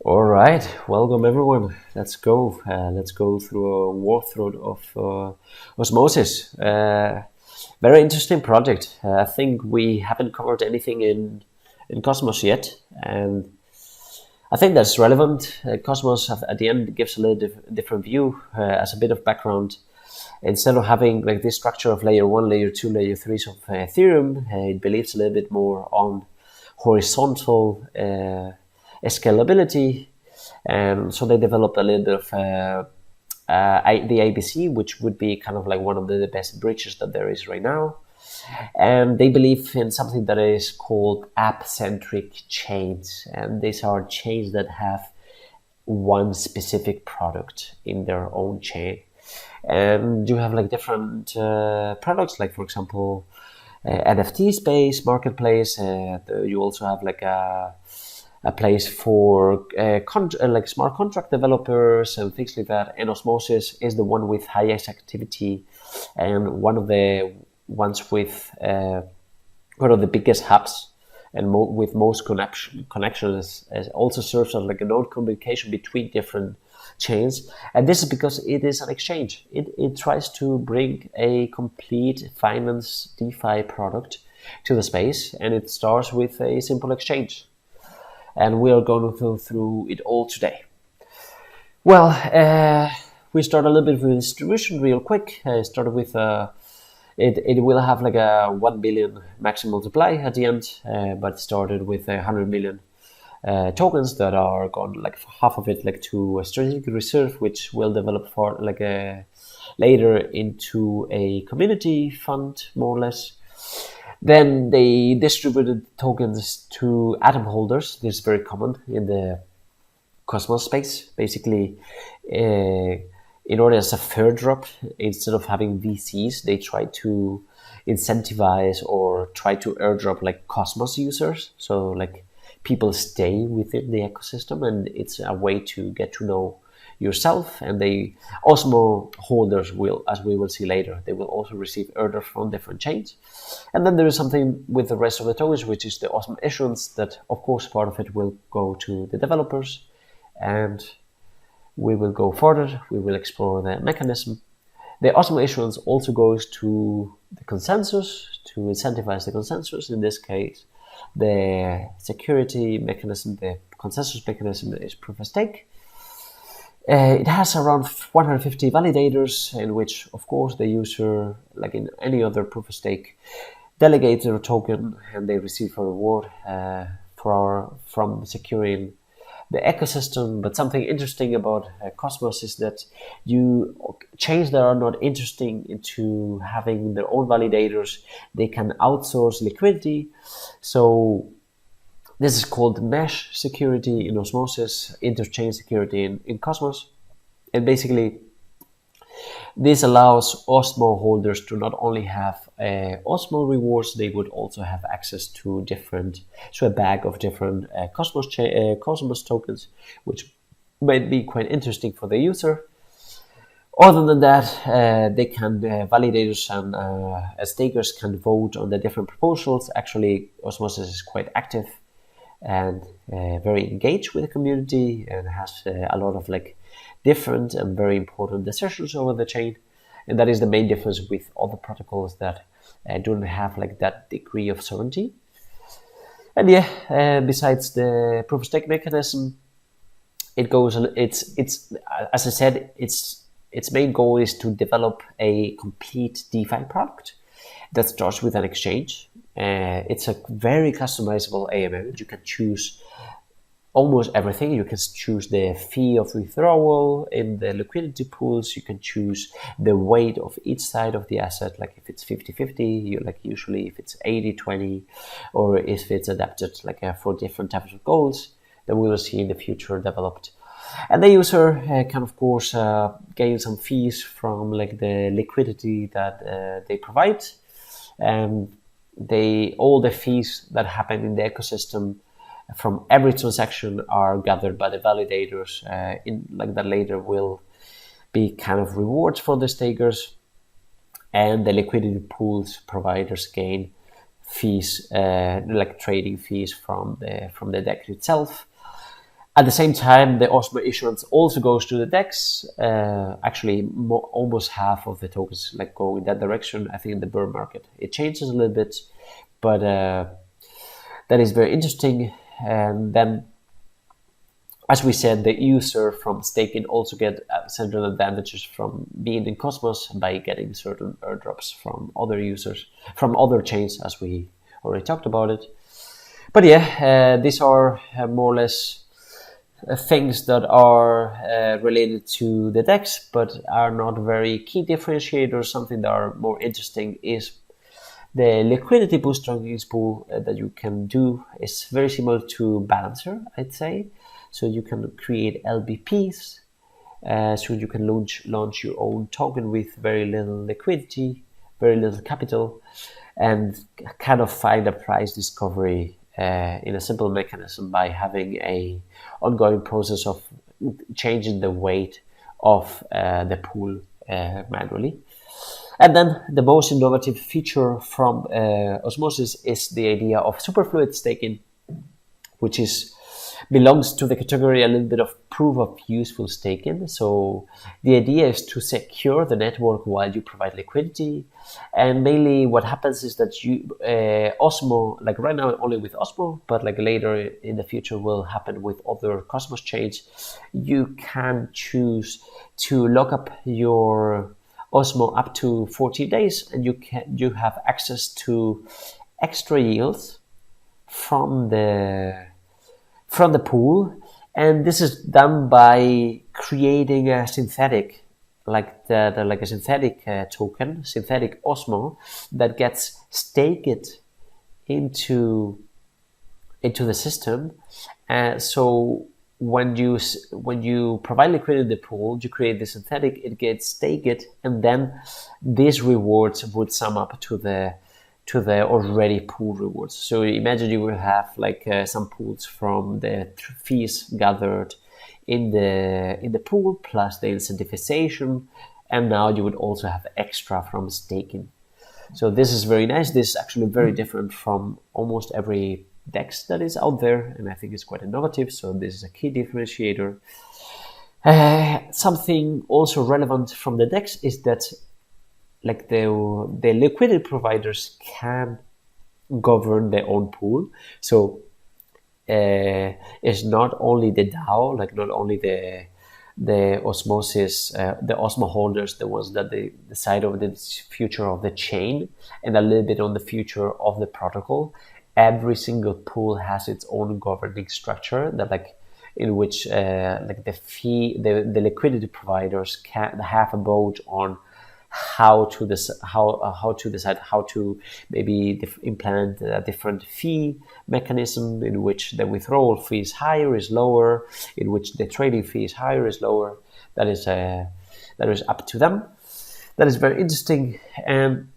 All right, welcome everyone. Let's go. Let's go through a walkthrough of Osmosis. Very interesting project. I think we haven't covered anything in Cosmos yet, and I think that's relevant. Cosmos at the end gives a little different view as a bit of background. Instead of having like this structure of layer one, layer two, layer three of Ethereum, it believes a little bit more on horizontal scalability, and so they developed a little bit of the ABC, which would be kind of like one of the best bridges that there is right now. And they believe in something that is called app-centric chains, and these are chains that have one specific product in their own chain. And you have like different products, like for example, NFT space, marketplace. You also have like a place for like smart contract developers and things like that. And Osmosis is the one with highest activity and one of the ones with one of the biggest hubs and with most connections. Also serves as like a node communication between different chains. And this is because it is an exchange. It tries to bring a complete finance DeFi product to the space, and it starts with a simple exchange. And we are going to go through it all today. Well, we start a little bit with distribution real quick. I started with it will have like a 1 billion maximum supply at the end, but started with 100 million tokens that are gone, like half of it like to a strategic reserve, which will develop for like later into a community fund, more or less. Then they distributed tokens to atom holders. This is very common in the Cosmos space. Basically, in order as a fair drop, instead of having VCs, they try to incentivize or try to airdrop like Cosmos users. So like people stay within the ecosystem, and it's a way to get to know yourself. And the Osmo holders will, as we will see later, they will also receive orders from different chains. And then there is something with the rest of the tokens, which is the Osmo issuance, that of course part of it will go to the developers, and we will go further. We will explore the mechanism. The Osmo issuance also goes to the consensus to incentivize the consensus. In this case, the security mechanism, the consensus mechanism is proof of stake. It has around 150 validators, in which, of course, the user, like in any other proof of stake, delegates their token and they receive a reward from securing the ecosystem. But something interesting about Cosmos is that chains that are not interesting into having their own validators, they can outsource liquidity. So this is called mesh security in Osmosis, interchain security in Cosmos. And basically, this allows Osmo holders to not only have Osmo rewards, they would also have access to a bag of different Cosmos tokens, which might be quite interesting for the user. Other than that, they can validators and stakers can vote on the different proposals. Actually, Osmosis is quite active and very engaged with the community, and has a lot of like different and very important decisions over the chain. And that is the main difference with other protocols that don't have like that degree of sovereignty. And besides the proof of stake mechanism, it's as I said, its main goal is to develop a complete DeFi product that starts with an exchange. It's a very customizable AMM. You can choose almost everything. You can choose the fee of withdrawal in the liquidity pools. You can choose the weight of each side of the asset, like if it's 50-50, like usually if it's 80-20, or if it's adapted like for different types of goals that we will see in the future developed. And the user can, of course, gain some fees from like the liquidity that they provide. And all the fees that happen in the ecosystem from every transaction are gathered by the validators, in like that later will be kind of rewards for the stakers, and the liquidity pools providers gain fees, like trading fees from the deck itself. At the same time, the Osmo issuance also goes to the DEX. Actually, almost half of the tokens like go in that direction. I think in the bear market it changes a little bit, but that is very interesting. And then, as we said, the user from staking also get certain advantages from being in Cosmos by getting certain airdrops from other users, from other chains, as we already talked about it. But yeah, these are more or less things that are related to the DEX, but are not very key differentiators. Something that are more interesting is the liquidity boost on this pool that you can do is very similar to Balancer, I'd say. So you can create LBPs, so you can launch your own token with very little liquidity, very little capital, and kind of find a price discovery in a simple mechanism by having a ongoing process of changing the weight of the pool manually. And then the most innovative feature from Osmosis is the idea of superfluid staking, which belongs to the category a little bit of proof of useful staking. So the idea is to secure the network while you provide liquidity. And mainly what happens is that you Osmo, like right now only with Osmo, but like later in the future will happen with other Cosmos chains, you can choose to lock up your Osmo up to 40 days, and you have access to extra yields from the pool. And this is done by creating a synthetic, like a synthetic token, synthetic Osmo that gets staked into the system. So when you provide liquidity in the pool, you create the synthetic, it gets staked, and then these rewards would sum up to the already pool rewards. So imagine you will have like some pools from the fees gathered in the pool plus the incentivization, and now you would also have extra from staking. So this is very nice. This is actually very different from almost every DEX that is out there, and I think it's quite innovative. So this is a key differentiator. Something also relevant from the DEX is that like the liquidity providers can govern their own pool. So it's not only the DAO, like not only the Osmosis, the Osmo holders, the ones that they decide over the future of the chain and a little bit on the future of the protocol. Every single pool has its own governing structure that like in which like the liquidity providers can have a vote on how to decide how to maybe implement a different fee mechanism in which the withdrawal fee is higher, is lower, in which the trading fee is higher, is lower. That is up to them. That is very interesting. And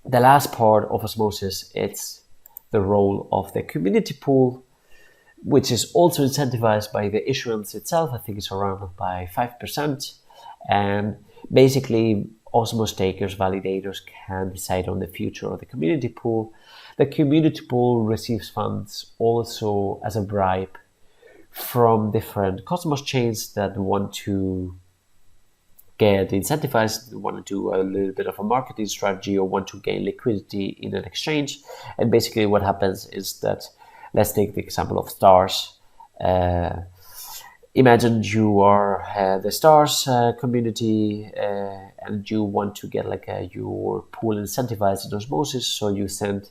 the last part of Osmosis, it's the role of the community pool, which is also incentivized by the issuance itself. I think it's around by 5%. And basically, Osmo stakers, validators can decide on the future of the community pool. The community pool receives funds also as a bribe from different Cosmos chains that want to get incentivized, want to do a little bit of a marketing strategy, or want to gain liquidity in an exchange. And basically what happens is that, let's take the example of stars. Imagine you are the stars community and you want to get like your pool incentivized in Osmosis, so you send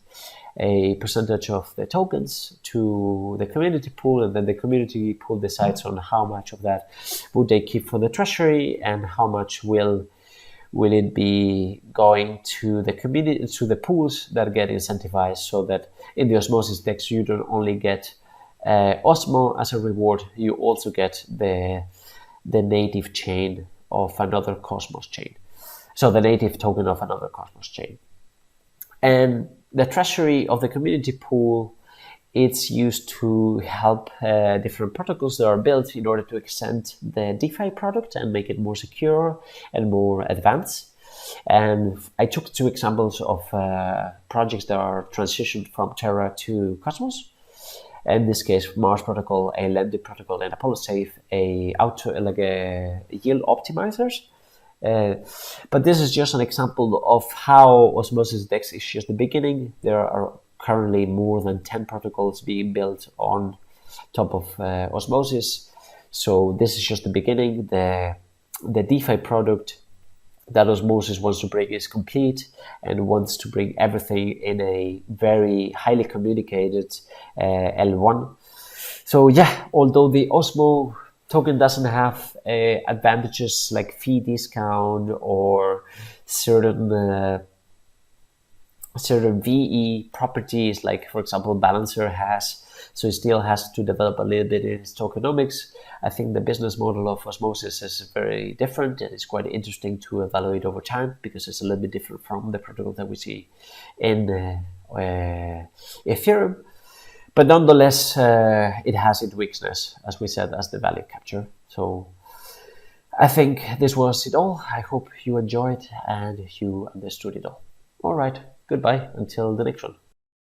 a percentage of the tokens to the community pool, and then the community pool decides on how much of that would they keep for the treasury and how much will it be going to the community, to the pools that get incentivized, so that in the Osmosis DEX you don't only get Osmo as a reward, you also get the native chain of another Cosmos chain. So the native token of another Cosmos chain. And the treasury of the community pool, it's used to help different protocols that are built in order to extend the DeFi product and make it more secure and more advanced. And I took two examples of projects that are transitioned from Terra to Cosmos. In this case, Mars protocol, a Lambda protocol, and Apollo Safe, a yield optimizers. But this is just an example of how Osmosis DEX is just the beginning. There are currently more than 10 protocols being built on top of Osmosis. So this is just the beginning. The DeFi product that Osmosis wants to bring is complete and wants to bring everything in a very highly communicated L1. So yeah, although the Osmo token doesn't have advantages like fee discount or certain VE properties, like for example Balancer has, so it still has to develop a little bit in its tokenomics. I think the business model of Osmosis is very different, and it's quite interesting to evaluate over time because it's a little bit different from the protocol that we see in Ethereum. But nonetheless, it has its weakness, as we said, as the value capture. So I think this was it all. I hope you enjoyed and you understood it all. All right, goodbye until the next one.